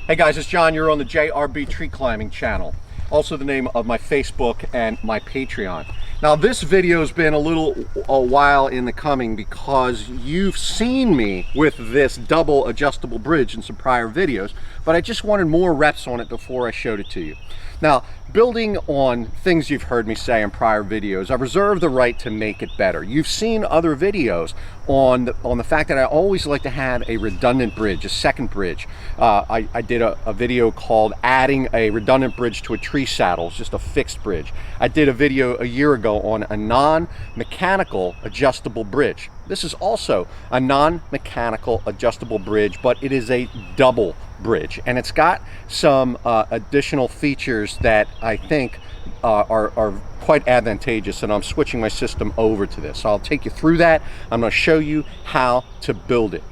Hey guys, it's John. You're on the JRB Tree Climbing channel. Also the name of my Facebook and my Patreon. Now this video has been a while in the coming because you've seen me with this double adjustable bridge in some prior videos, but I just wanted more reps on it before I showed it to you. Now, building on things you've heard me say in prior videos, I reserve the right to make it better. You've seen other videos on the fact that I always like to have a redundant bridge, a second bridge. I did a video called adding a redundant bridge to a tree saddle. It's just a fixed bridge. I did a video a year ago on a non-mechanical adjustable bridge. This is also a non-mechanical adjustable bridge, but it is a double bridge, and it's got some additional features that I think are quite advantageous, and I'm switching my system over to this. So I'll take you through that. I'm going to show you how to build it.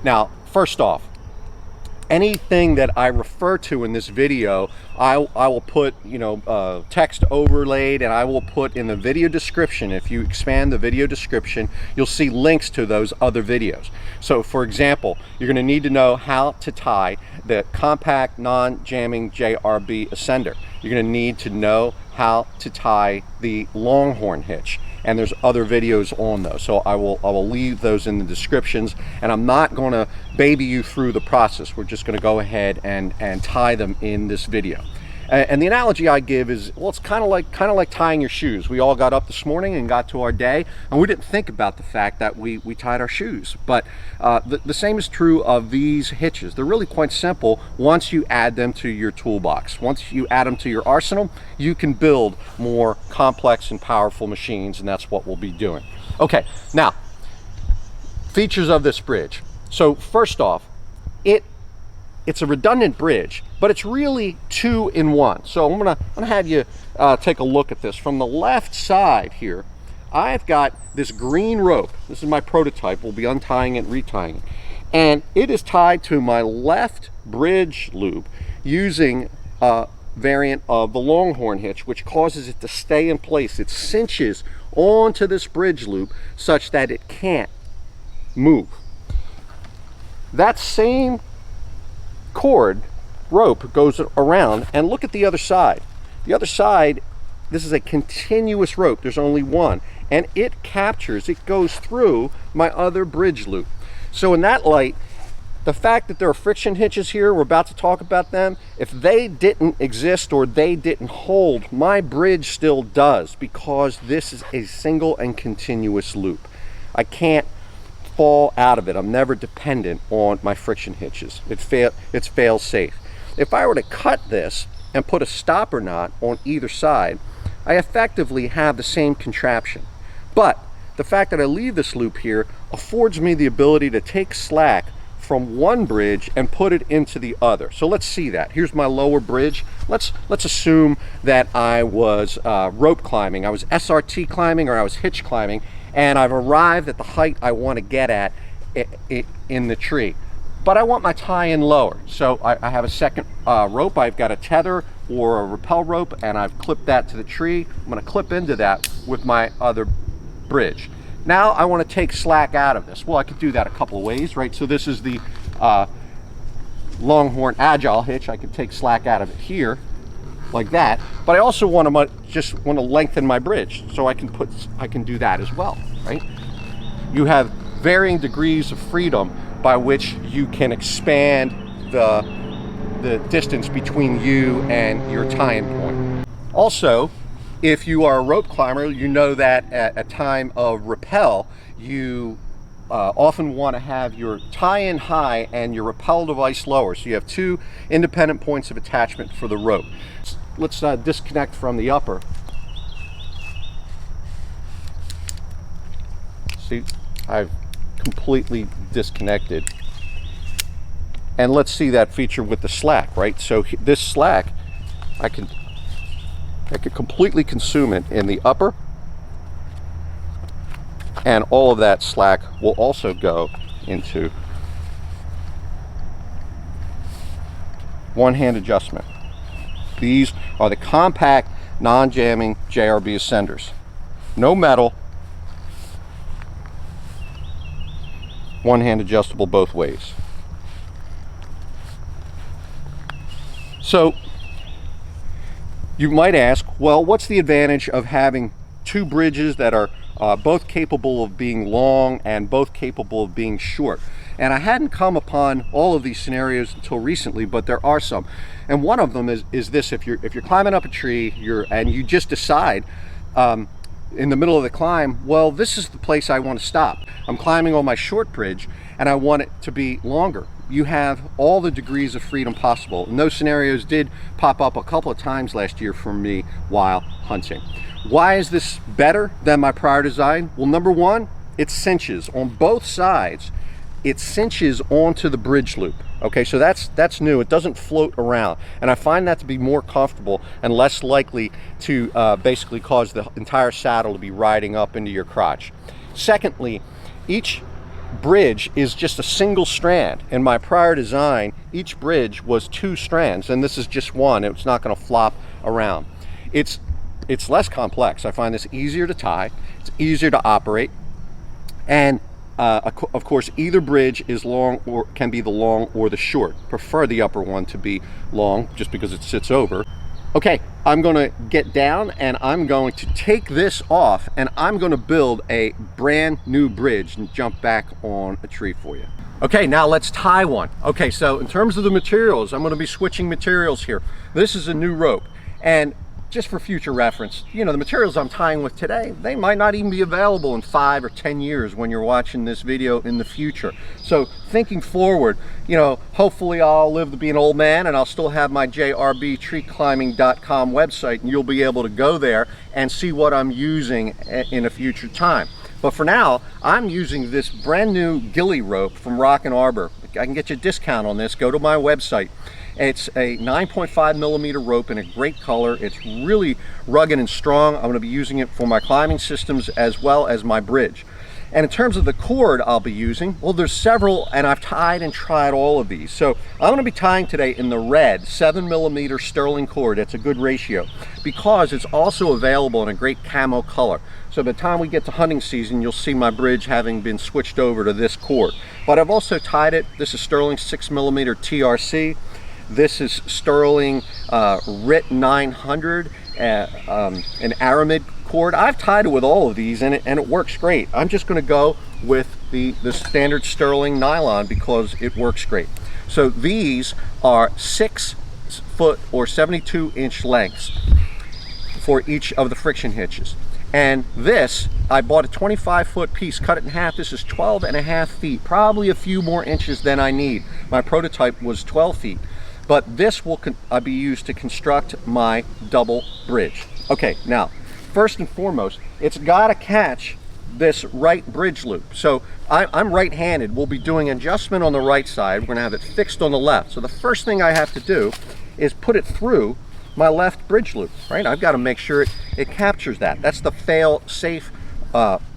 Now, first off, anything that I refer to in this video, I will put, text overlaid, and I will put in the video description. If you expand the video description, you'll see links to those other videos. So for example, you're going to need to know how to tie the compact non-jamming JRB ascender. You're going to need to know how to tie the Longhorn hitch, and there's other videos on those, so I will leave those in the descriptions, and I'm not going to baby you through the process. We're just going to go ahead and tie them in this video. And the analogy I give is, well, it's kind of like tying your shoes. We all got up this morning and got to our day, and we didn't think about the fact that we tied our shoes. But the same is true of these hitches. They're really quite simple once you add them to your toolbox. Once you add them to your arsenal, you can build more complex and powerful machines, and that's what we'll be doing. Okay, now, features of this bridge. So first off, it's a redundant bridge, but it's really two in one. So I'm gonna have you take a look at this. From the left side here, I've got this green rope. This is my prototype. We'll be untying it and retying it. And it is tied to my left bridge loop using a variant of the Longhorn hitch, which causes it to stay in place. It cinches onto this bridge loop such that it can't move. That same cord rope goes around, and look at the other side. The other side, this is a continuous rope. There's only one, and it goes through my other bridge loop. So in that light, the fact that there are friction hitches here, we're about to talk about them, if they didn't exist or they didn't hold, my bridge still does, because this is a single and continuous loop. I can't fall out of it. I'm never dependent on my friction hitches. It's fail safe. If I were to cut this and put a stopper knot on either side, I effectively have the same contraption. But the fact that I leave this loop here affords me the ability to take slack from one bridge and put it into the other. So let's see that. Here's my lower bridge. Let's assume that I was rope climbing. I was SRT climbing, or I was hitch climbing, and I've arrived at the height I want to get at in the tree. But I want my tie-in lower. So I have a second rope. I've got a tether or a rappel rope, and I've clipped that to the tree. I'm going to clip into that with my other bridge. Now I want to take slack out of this. Well, I could do that a couple of ways, right? So this is the Longhorn Agile hitch. I could take slack out of it here, like that, but I also want to lengthen my bridge, so I can do that as well, right? You have varying degrees of freedom by which you can expand the distance between you and your tie-in point. Also, if you are a rope climber, you know that at a time of rappel, you often want to have your tie-in high and your rappel device lower, so you have two independent points of attachment for the rope. Let's disconnect from the upper. See, I've completely disconnected. And let's see that feature with the slack, right? So this slack, I could completely consume it in the upper, and all of that slack will also go into one-hand adjustment. These are the compact non-jamming JRB ascenders. No metal, one-hand adjustable both ways. So you might ask, well, what's the advantage of having two bridges that are both capable of being long and both capable of being short? And I hadn't come upon all of these scenarios until recently, but there are some. And one of them is this: if you're climbing up a tree, and you just decide in the middle of the climb, well, this is the place I want to stop. I'm climbing on my short bridge and I want it to be longer. You have all the degrees of freedom possible. And those scenarios did pop up a couple of times last year for me while hunting. Why is this better than my prior design? Well, number one, it cinches on both sides. It cinches onto the bridge loop. Okay, so that's new. It doesn't float around, and I find that to be more comfortable and less likely to basically cause the entire saddle to be riding up into your crotch. Secondly, each bridge is just a single strand. In my prior design, each bridge was two strands, and this is just one. It's not going to flop around. It's less complex. I find this easier to tie. It's easier to operate, and of course, either bridge is long, or can be the long or the short. Prefer the upper one to be long just because it sits over. Okay, I'm going to get down and I'm going to take this off, and I'm going to build a brand new bridge and jump back on a tree for you. Okay, now let's tie one. Okay, so in terms of the materials, I'm going to be switching materials here. This is a new rope, and just for future reference, you know, the materials I'm tying with today, they might not even be available in 5 or 10 years when you're watching this video in the future. So thinking forward, you know, hopefully I'll live to be an old man and I'll still have my jrbtreeclimbing.com website, and you'll be able to go there and see what I'm using in a future time. But for now, I'm using this brand new ghillie rope from Rock and Arbor. I can get you a discount on this. Go to my website. It's a 9.5 millimeter rope in a great color. It's really rugged and strong. I'm going to be using it for my climbing systems as well as my bridge. And in terms of the cord I'll be using, well, there's several, and I've tied and tried all of these. So I'm going to be tying today in the red 7 millimeter sterling cord. It's a good ratio because it's also available in a great camo color. So by the time we get to hunting season, you'll see my bridge having been switched over to this cord. But I've also tied it. This is sterling 6 millimeter TRC. This is sterling RIT 900, an aramid cord. I've tied it with all of these, and it works great. I'm just going to go with the standard sterling nylon because it works great. So these are 6 foot or 72-inch lengths for each of the friction hitches. And this, I bought a 25-foot piece, cut it in half. This is 12.5 feet, probably a few more inches than I need. My prototype was 12 feet. But this will be used to construct my double bridge. Okay, now, first and foremost, it's got to catch this right bridge loop. So I'm right-handed. We'll be doing adjustment on the right side. We're going to have it fixed on the left. So the first thing I have to do is put it through my left bridge loop, right? I've got to make sure it captures that. That's the fail-safe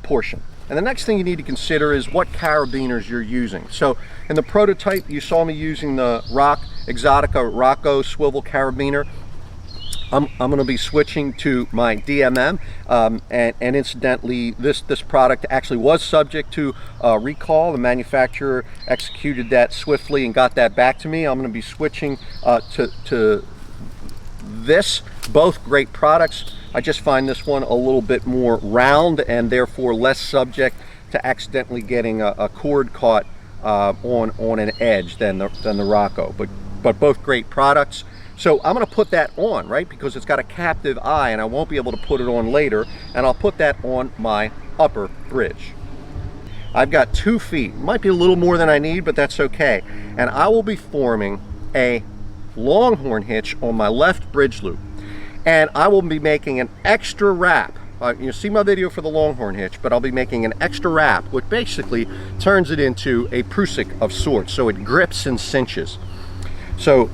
portion. And the next thing you need to consider is what carabiners you're using. So in the prototype, you saw me using the Rock Exotica Rocco swivel carabiner. I'm going to be switching to my DMM, and incidentally, this product actually was subject to recall. The manufacturer executed that swiftly and got that back to me. I'm going to be switching to this. Both great products. I just find this one a little bit more round and therefore less subject to accidentally getting a cord caught on an edge than the Rocco. But both great products. So I'm going to put that on, right, because it's got a captive eye and I won't be able to put it on later, and I'll put that on my upper bridge. I've got 2 feet, might be a little more than I need, but that's okay. And I will be forming a longhorn hitch on my left bridge loop. And I will be making an extra wrap. You'll see my video for the longhorn hitch, but I'll be making an extra wrap, which basically turns it into a prusik of sorts, so it grips and cinches. So,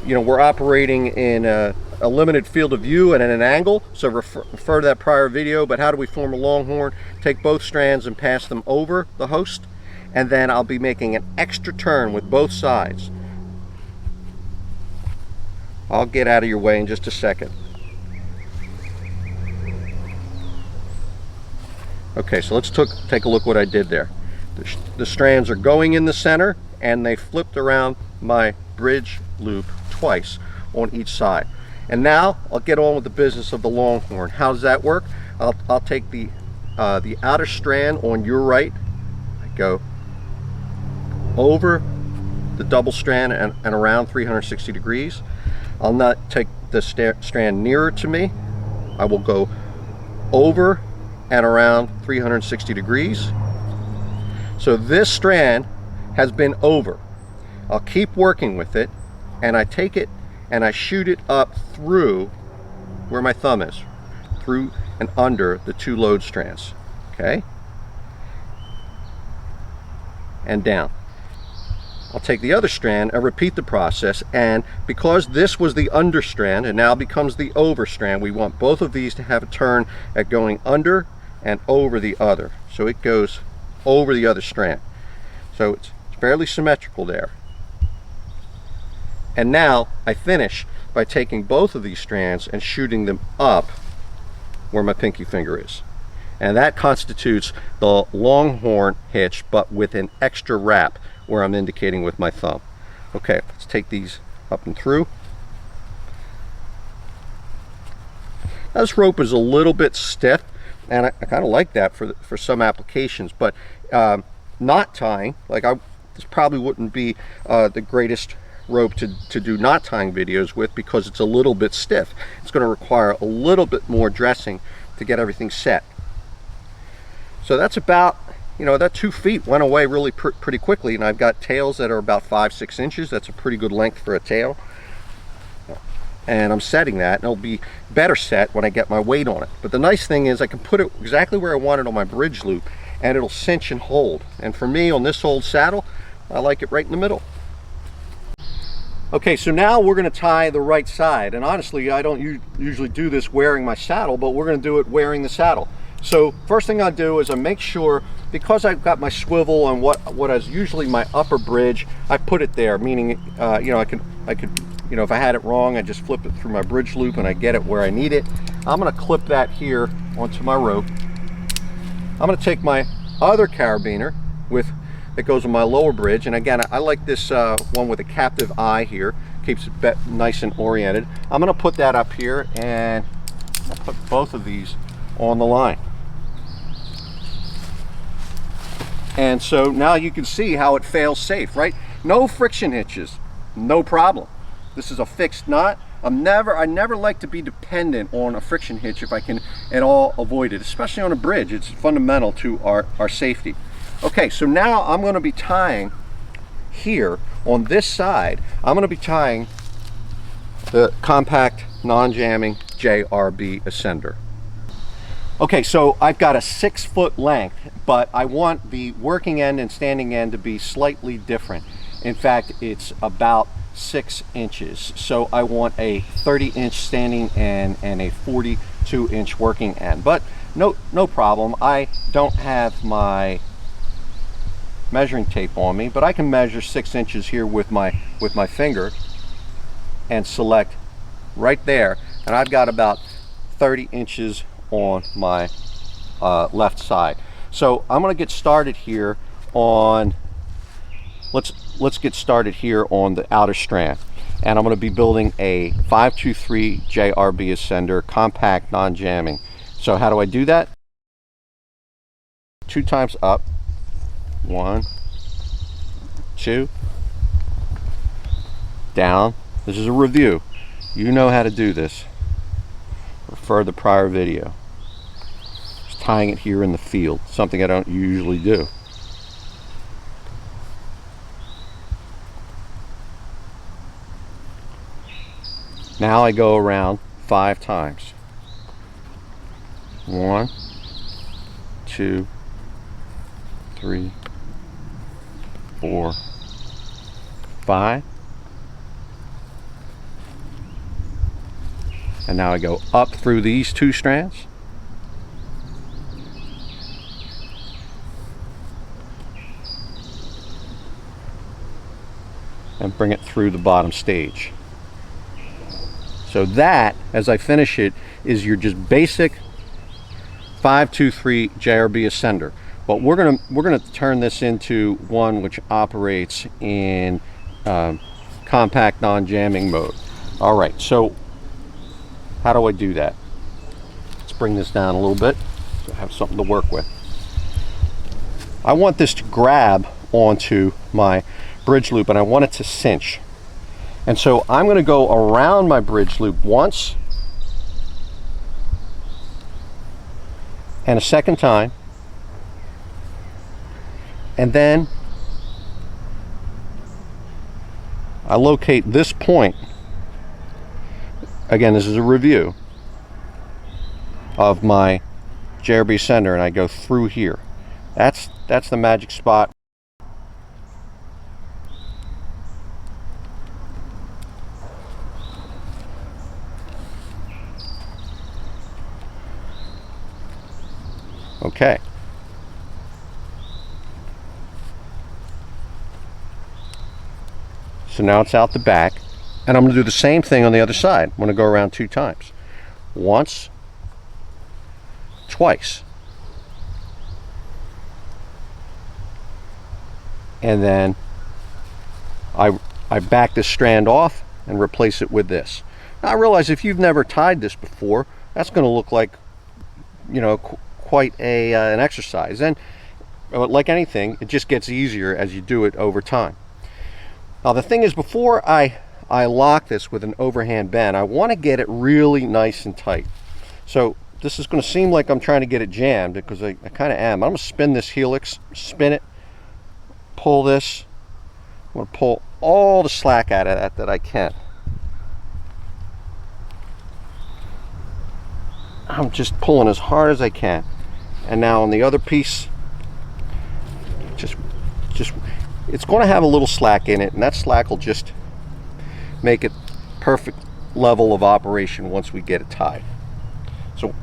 you know, we're operating in a limited field of view and at an angle, so refer to that prior video. But how do we form a longhorn? Take both strands and pass them over the host, and then I'll be making an extra turn with both sides. I'll get out of your way in just a second. Okay, so let's take a look what I did there. The strands are going in the center, and they flipped around my bridge loop twice, on each side. And now I'll get on with the business of the longhorn. How does that work? I'll take the outer strand on your right. I go over the double strand and around 360 degrees. I'll not take the strand nearer to me. I will go over and around 360 degrees. So this strand has been over. I'll keep working with it, and I take it and I shoot it up through where my thumb is, through and under the two load strands, okay? And down. I'll take the other strand and repeat the process, and because this was the under strand and now becomes the over strand, we want both of these to have a turn at going under and over the other. So it goes over the other strand. So it's fairly symmetrical there. And now I finish by taking both of these strands and shooting them up where my pinky finger is. And that constitutes the longhorn hitch, but with an extra wrap where I'm indicating with my thumb. Okay, let's take these up and through. Now, this rope is a little bit stiff, and I kind of like that for some applications, but knot tying, this probably wouldn't be the greatest rope to do knot tying videos with, because it's a little bit stiff. It's going to require a little bit more dressing to get everything set. So that's about, that 2 feet went away really pretty quickly, and I've got tails that are about 5-6 inches. That's a pretty good length for a tail. And I'm setting that, and it'll be better set when I get my weight on it. But the nice thing is I can put it exactly where I want it on my bridge loop, and it'll cinch and hold. And for me, on this old saddle, I like it right in the middle. Okay, so now we're going to tie the right side, and honestly I don't usually do this wearing my saddle, but we're going to do it wearing the saddle. So first thing I do is I make sure, because I've got my swivel on what is usually my upper bridge, I put it there, meaning I could if I had it wrong, I just flip it through my bridge loop and I get it where I need it. I'm going to clip that here onto my rope. I'm going to take my other carabiner that goes on my lower bridge, and again I like this one with a captive eye here, keeps it nice and oriented. I'm going to put that up here, and I'll put both of these on the line. And so now you can see how it fails safe, right? No friction hitches, no problem. This is a fixed knot. I never like to be dependent on a friction hitch if I can at all avoid it, especially on a bridge. It's fundamental to our safety. Okay, so now I'm going to be tying here on this side. I'm going to be tying the compact non-jamming JRB Ascender. Okay, so I've got a 6 foot length, but I want the working end and standing end to be slightly different. In fact, it's about 6 inches. So I want a 30-inch standing end and a 42-inch working end. But no problem. I don't have my measuring tape on me, but I can measure 6 inches here with my finger and select right there, and I've got about 30 inches on my left side. So I'm going to get started here on let's get started here on the outer strand, and I'm going to be building a 523 JRB Ascender compact non-jamming. So how do I do that? 2 times up, 1, 2, down. This is a review. You know how to do this. Refer to the prior video. Just tying it here in the field, something I don't usually do. Now I go around 5 times. 1, 2, 3, 4, 5. And now I go up through these 2 strands. And bring it through the bottom stage. So that, as I finish it, is your just basic 523 JRB Ascender. But we're gonna turn this into one which operates in compact non-jamming mode. All right, so how do I do that? Let's bring this down a little bit so I have something to work with. I want this to grab onto my bridge loop, and I want it to cinch. And so I'm going to go around my bridge loop once and a second time, and then I locate this point. Again, this is a review of my JRB sender, and I go through here. That's the magic spot. Okay. So now it's out the back, and I'm going to do the same thing on the other side. I'm going to go around 2 times. Once, twice. And then I back this strand off and replace it with this. Now I realize if you've never tied this before, that's going to look like, you know, quite an exercise. And like anything, it just gets easier as you do it over time. Now the thing is, before I lock this with an overhand bend, I want to get it really nice and tight. So this is going to seem like I'm trying to get it jammed, because I kind of am. I'm going to spin this helix, spin it, pull this. I'm going to pull all the slack out of that I can. I'm just pulling as hard as I can. And now on the other piece, just it's going to have a little slack in it, and that slack will just make it perfect level of operation once we get it tied. So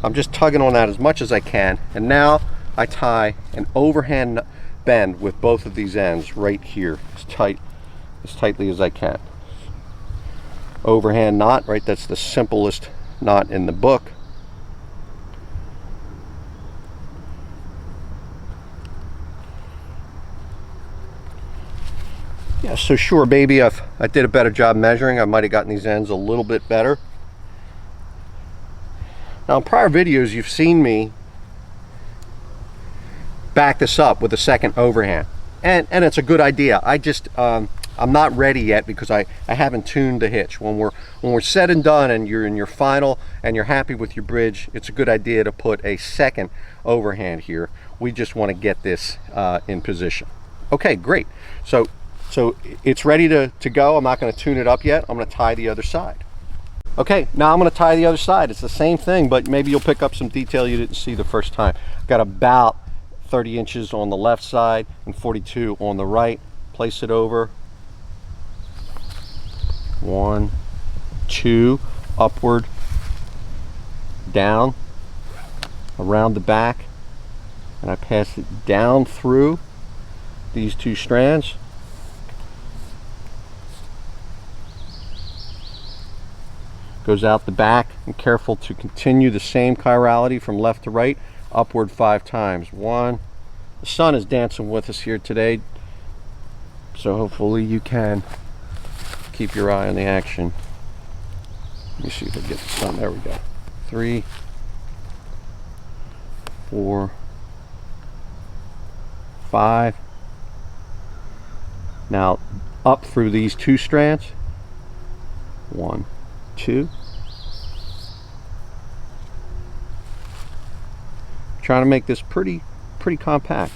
I'm just tugging on that as much as I can, and now I tie an overhand bend with both of these ends right here, as tightly as I can. Overhand knot, right? That's the simplest knot in the book. Yeah, so sure, maybe I did a better job measuring. I might have gotten these ends a little bit better. Now in prior videos you've seen me back this up with a second overhand, and it's a good idea. I just I'm not ready yet because I haven't tuned the hitch. When we're said and done and you're in your final and you're happy with your bridge, it's a good idea to put a second overhand here. We just want to get this in position. Okay, great. So it's ready to go. I'm not going to tune it up yet. I'm going to tie the other side. Okay, now I'm going to tie the other side. It's the same thing, but maybe you'll pick up some detail you didn't see the first time. I've got about 30 inches on the left side and 42 on the right. Place it over. 1, 2, upward, down, around the back, and I pass it down through these 2 strands. Goes out the back, and careful to continue the same chirality from left to right, upward 5 times. 1. The sun is dancing with us here today, so hopefully you can keep your eye on the action. Let me see if I get the sun. There we go. 3, 4, 5. Now up through these 2 strands. 1, 2. Trying to make this pretty compact.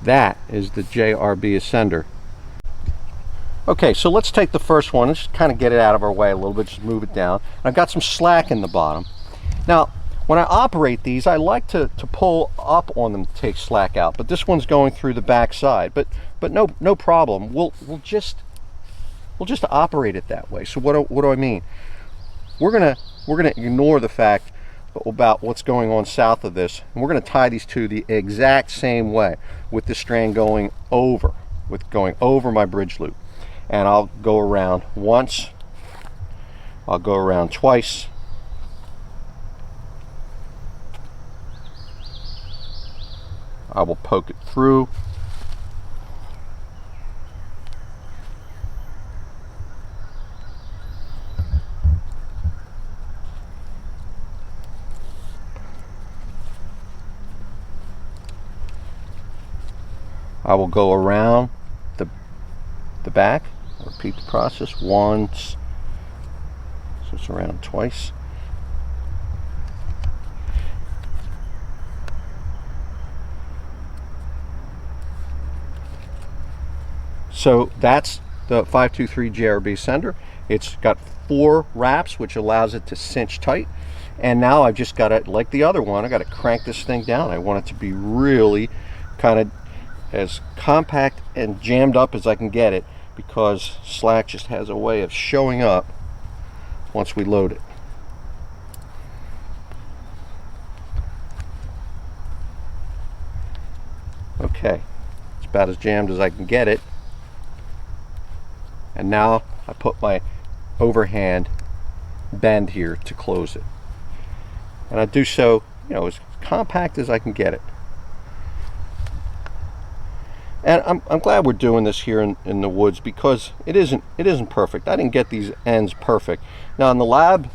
That is the JRB Ascender. Okay, so let's take the first one. Let's kind of get it out of our way a little bit, just move it down. I've got some slack in the bottom. Now, when I operate these, I like to pull up on them to take slack out, but this one's going through the back side. But no problem. We'll just operate it that way. So what do I mean? We're gonna ignore the fact about what's going on south of this, and we're going to tie these 2 the exact same way, with the strand going over my bridge loop. And I'll go around once, I'll go around twice, I will poke it through. I will go around the back, repeat the process once, so it's around twice. So that's the 523 JRB sender. It's got 4 wraps, which allows it to cinch tight. And now I've just got to, like the other one, I got to crank this thing down. I want it to be really kind of as compact and jammed up as I can get it, because slack just has a way of showing up once we load it. Okay, it's about as jammed as I can get it. And now I put my overhand bend here to close it. And I do so, you know, as compact as I can get it. And I'm glad we're doing this here in the woods, because it isn't perfect. I didn't get these ends perfect. Now in the lab,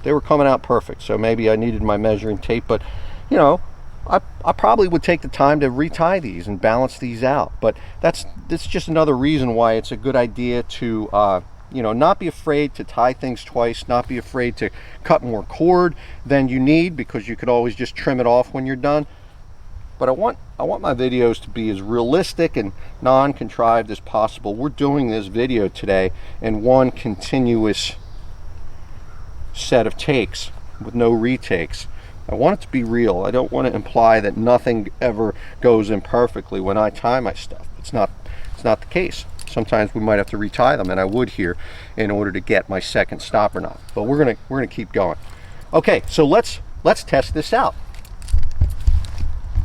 they were coming out perfect, so maybe I needed my measuring tape, but you know, I probably would take the time to retie these and balance these out. But that's just another reason why it's a good idea to you know, not be afraid to tie things twice, not be afraid to cut more cord than you need, because you could always just trim it off when you're done. But I want my videos to be as realistic and non-contrived as possible. We're doing this video today in one continuous set of takes with no retakes. I want it to be real. I don't want to imply that nothing ever goes imperfectly when I tie my stuff. It's not the case. Sometimes we might have to retie them, and I would here in order to get my second stopper knot. But we're gonna keep going. Okay, so let's test this out.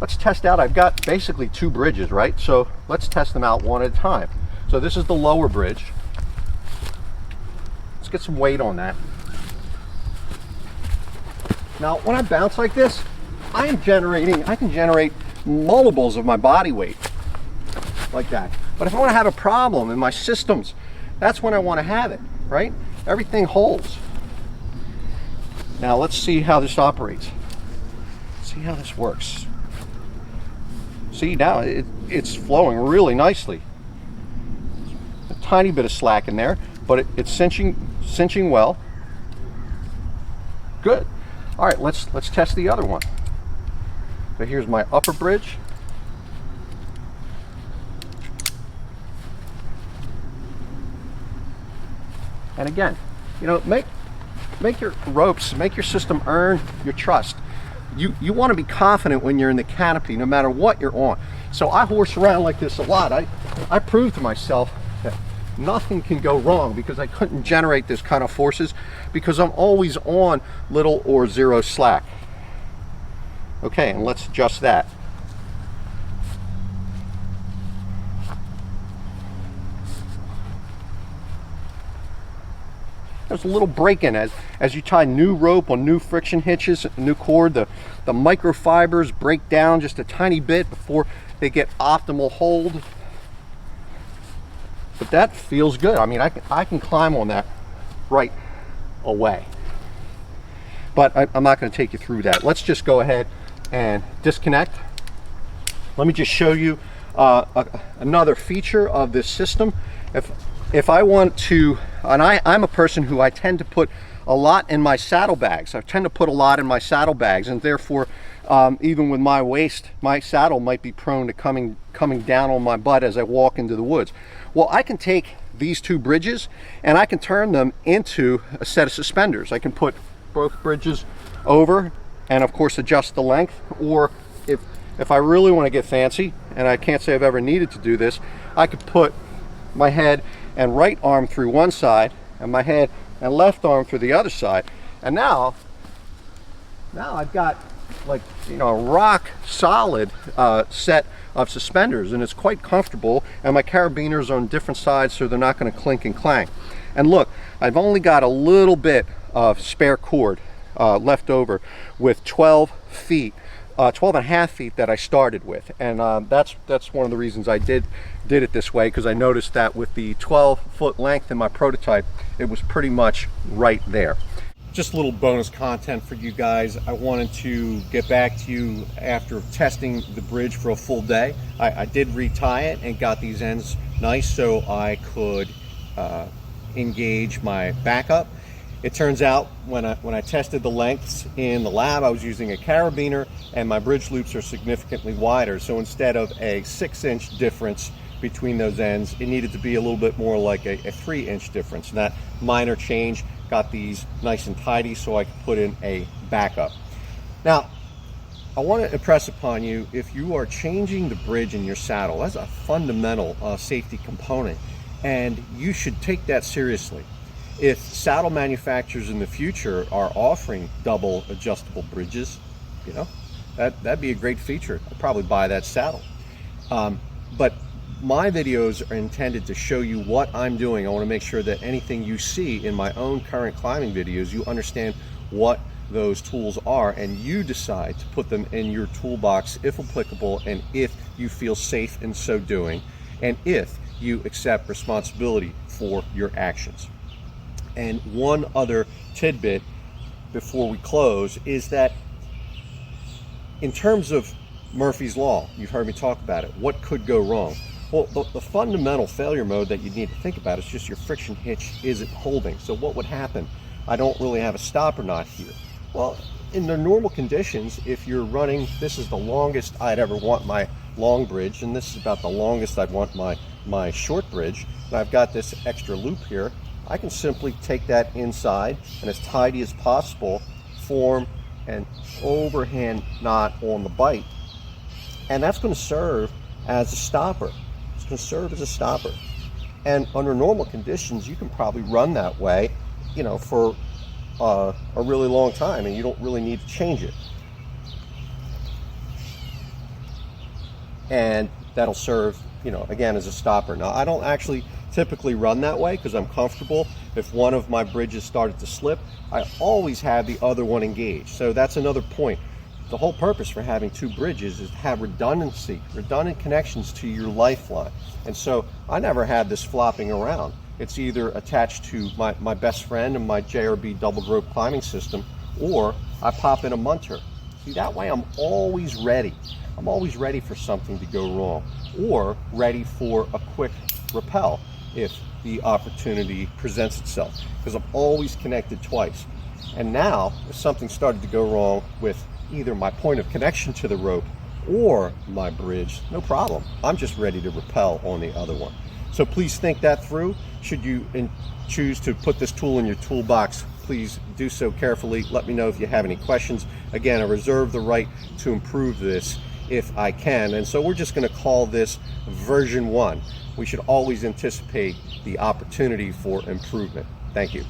Let's test out, I've got basically 2 bridges, right? So let's test them out one at a time. So this is the lower bridge. Let's get some weight on that. Now, when I bounce like this, I can generate multiples of my body weight, like that. But if I want to have a problem in my systems, that's when I want to have it, right? Everything holds. Now let's see how this operates. See how this works. See, now it's flowing really nicely. A tiny bit of slack in there, but it's cinching well. Good. All right, let's test the other one. So here's my upper bridge. And again, you know, make your ropes, make your system earn your trust. You want to be confident when you're in the canopy, no matter what you're on. So I horse around like this a lot. I prove to myself that nothing can go wrong, because I couldn't generate this kind of forces because I'm always on little or zero slack. Okay, and let's adjust that. There's a little break-in as you tie new rope on new friction hitches, new cord, the microfibers break down just a tiny bit before they get optimal hold. But that feels good. I mean, I can climb on that right away. But I'm not going to take you through that. Let's just go ahead and disconnect. Let me just show you another feature of this system. If I want to, and I'm a person who I tend to put a lot in my saddlebags. I tend to put a lot in my saddlebags, and therefore, even with my waist, my saddle might be prone to coming down on my butt as I walk into the woods. Well, I can take these 2 bridges and I can turn them into a set of suspenders. I can put both bridges over and of course adjust the length, or if I really want to get fancy, and I can't say I've ever needed to do this, I could put my head and right arm through one side and my head and left arm through the other side, and now I've got, like, you know, a rock solid set of suspenders, and it's quite comfortable, and my carabiners are on different sides so they're not going to clink and clang. And look, I've only got a little bit of spare cord left over with 12 feet 12 and a half feet that I started with, and that's one of the reasons I did it this way, because I noticed that with the 12-foot length in my prototype, it was pretty much right there. Just a little bonus content for you guys. I wanted to get back to you after testing the bridge for a full day. I did retie it and got these ends nice so I could engage my backup. It turns out when I tested the lengths in the lab, I was using a carabiner, and my bridge loops are significantly wider. So instead of a 6-inch difference between those ends, it needed to be a little bit more like a 3-inch difference. And that minor change got these nice and tidy so I could put in a backup. Now, I want to impress upon you, if you are changing the bridge in your saddle, that's a fundamental safety component, and you should take that seriously. If saddle manufacturers in the future are offering double adjustable bridges, you know, that'd be a great feature. I'd probably buy that saddle. But my videos are intended to show you what I'm doing. I want to make sure that anything you see in my own current climbing videos, you understand what those tools are, and you decide to put them in your toolbox if applicable, and if you feel safe in so doing, and if you accept responsibility for your actions. And one other tidbit before we close is that in terms of Murphy's Law, you've heard me talk about it, what could go wrong? Well, the fundamental failure mode that you need to think about is just your friction hitch isn't holding. So what would happen? I don't really have a stopper knot here. Well, in the normal conditions, if you're running, this is the longest I'd ever want my long bridge, and this is about the longest I'd want my short bridge, and I've got this extra loop here. I can simply take that inside and, as tidy as possible, form an overhand knot on the bite, and that's going to serve as a stopper. It's going to serve as a stopper. And under normal conditions, you can probably run that way, you know, for a really long time, and you don't really need to change it. And that'll serve, you know, again, as a stopper. Now, I don't actually typically run that way because I'm comfortable. If one of my bridges started to slip, I always have the other one engaged. So that's another point. The whole purpose for having two bridges is to have redundancy, redundant connections to your lifeline. And so I never had this flopping around. It's either attached to my best friend and my JRB Double Rope Climbing system, or I pop in a Munter. See, that way I'm always ready. I'm always ready for something to go wrong, or ready for a quick rappel if the opportunity presents itself, because I'm always connected twice. And now, if something started to go wrong with either my point of connection to the rope or my bridge, no problem. I'm just ready to rappel on the other one. So please think that through. Should you choose to put this tool in your toolbox, please do so carefully. Let me know if you have any questions. Again, I reserve the right to improve this if I can. And so we're just going to call this version 1. We should always anticipate the opportunity for improvement. Thank you.